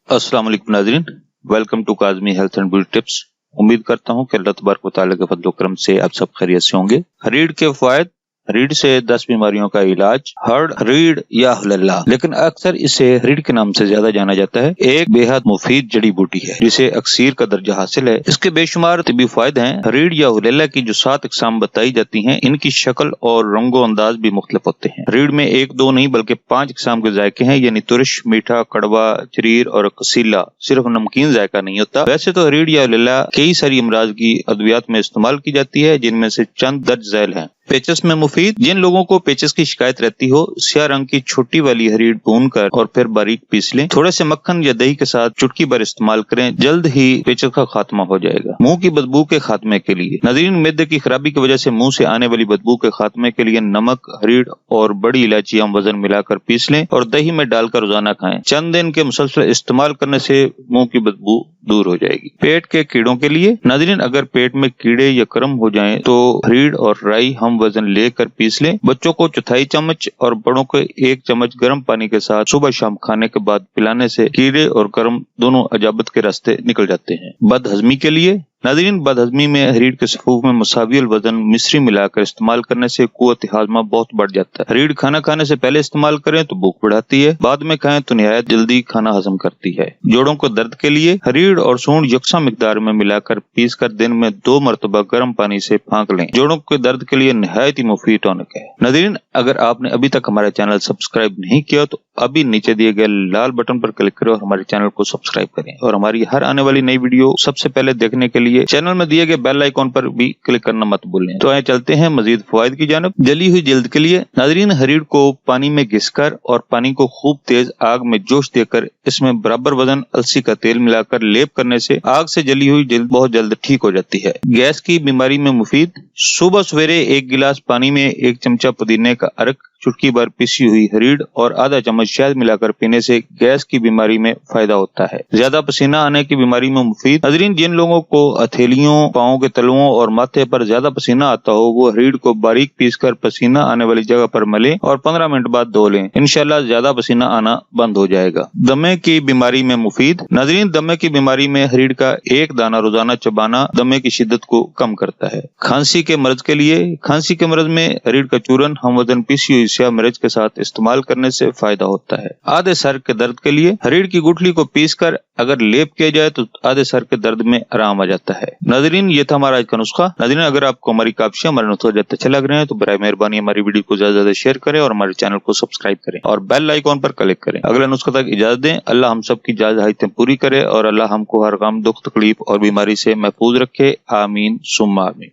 अस्सलाम वालेकुम नाज़रीन, welcome to Kazmi health and beauty tips. उम्मीद करता हूँ कि अल्लाह तबारक व तआला के फज़ल व करम से आप सब खैरियत से होंगे। रीढ़ के फ़वाइद, रीढ़ से 10 बीमारियों का इलाज, हर्ड रीढ़ या हुलल्ला, लेकिन अक्सर इसे रीढ़ के नाम से ज्यादा जाना जाता है। एक बेहद मुफीद जड़ी बूटी है जिसे अक्सीर का दर्जा हासिल है। इसके बेशुमार तिब्बी फायदे हैं। रीढ़ या हुलल्ला की जो 7 अक़साम बताई जाती हैं, इनकी शक्ल और रंगो अंदाज भी मुख्तलिफ होते हैं। रीढ़ में 1-2 नहीं बल्कि 5 अक़साम के जायके हैं, यानी तुरश, मीठा, कड़वा, चरीर और कसीला। सिर्फ नमकीन जायका नहीं होता। वैसे तो रीढ़ या हुलल्ला कई सारी अमराज की अद्वियात में इस्तेमाल की जाती है, जिनमें से चंद दर्ज झैल हैं। पेचस में मुफीद, जिन लोगों को पेचस की शिकायत रहती हो, स्याह रंग की छोटी वाली रीढ़ भून कर और फिर बारीक पीस लें। थोड़े से मक्खन या दही के साथ चुटकी भर इस्तेमाल करें, जल्द ही पेचस का खात्मा हो जाएगा। मुंह की बदबू के खात्मे के लिए, नाज़रीन, मैदे की खराबी की वजह से मुंह से आने वाली बदबू के खात्मे के लिए नमक, रीढ़ और बड़ी इलायची हम वजन मिलाकर पीस लें और दही में डालकर रोजाना खाएं। चंद दिन के मुसलसल इस्तेमाल करने से मुंह की बदबू दूर हो जाएगी। पेट के कीड़ों के लिए, नाज़रीन, अगर पेट में कीड़े या करम हो जाएं तो रीढ़ और राई हम वजन लेकर पीस लें। बच्चों को 1/4 चम्मच और बड़ों को 1 चम्मच गर्म पानी के साथ सुबह शाम खाने के बाद पिलाने से कीड़े और करम दोनों अजाबत के रास्ते निकल जाते हैं। बदहजमी के लिए, नाज़रीन, बदहजमी में रीढ़ के सफूफ में मुसावियल वजन मिश्री मिलाकर इस्तेमाल करने से कुव्वत हाजमा बहुत बढ़ जाता है। रीढ़ खाना खाने से पहले इस्तेमाल करें तो भूख बढ़ाती है, बाद में खाएं तो निहायत जल्दी खाना हजम करती है। जोड़ों को दर्द के लिए, रीढ़ और सूंड यकसा मिकदार में मिलाकर पीस कर दिन में 2 मरतबा गर्म पानी से फांक लें। जोड़ों के दर्द के लिए निहायत ही मुफीद टॉनिक है। नाज़रीन, अगर आपने अभी तक हमारा चैनल सब्सक्राइब नहीं किया तो अभी नीचे दिए गए लाल बटन पर क्लिक करें और हमारे चैनल को सब्सक्राइब करें, और हमारी हर आने वाली नई वीडियो सबसे पहले देखने के लिए चैनल में दिए गए बेल आइकॉन पर भी क्लिक करना मत भूलें। तो आइए चलते हैं मजीद फवाइद की जानिब। जली हुई जल्द के लिए, नाज़रीन, रीढ़ को पानी में घिसकर और पानी को खूब तेज आग में जोश देकर इसमें बराबर वजन अलसी का तेल मिलाकर लेप करने से आग से जली हुई जल्द बहुत जल्द ठीक हो जाती है। गैस की बीमारी में मुफीद, सुबह सवेरे 1 गिलास पानी में 1 चमचा पुदीने का अर्क, चुटकी भर पिसी हुई रीढ़ और आधा चम्मच शहद मिलाकर पीने से गैस की बीमारी में फायदा होता है। ज्यादा पसीना आने की बीमारी में मुफीद, नाज़रीन, जिन लोगों को हथेलियों, पाँव के तलुओं और माथे पर ज्यादा पसीना आता हो, वो रीढ़ को बारीक पीसकर पसीना आने वाली जगह पर मलें और 15 मिनट बाद धो लें। इंशाल्लाह ज्यादा पसीना आना बंद हो जाएगा। दमे की बीमारी में मुफीद, नाज़रीन, दमे की बीमारी में रीढ़ का 1 दाना रोजाना चबाना दमे की शिद्दत को कम करता है। खांसी के मर्ज के लिए, खांसी के मर्ज में रीढ़ का चूरन हम वजन पीसी हुई स्याह मिर्च के साथ इस्तेमाल करने से फायदा होता है। आधे सर के दर्द के लिए, रीढ़ की गुठली को पीसकर अगर लेप किया जाए तो आधे सर के दर्द में आराम आ जाता है। नाज़रीन, ये था हमारा आज का नुस्खा। नाज़रीन, अगर आपको हमारी काफियां, हमारे नुस्खे अच्छे लग रहे हैं तो बराए मेहरबानी हमारी वीडियो को ज्यादा से ज्यादा शेयर करें और हमारे चैनल को सब्सक्राइब करें और बेल आइकॉन पर क्लिक करें। अगले नुस्खे तक इजाजत दें। अल्लाह हम सब की जायज हाजतें पूरी करे और अल्लाह हमको हर गम, दुख, तकलीफ और बीमारी से महफूज रखे। आमीन सुम्मा आमीन।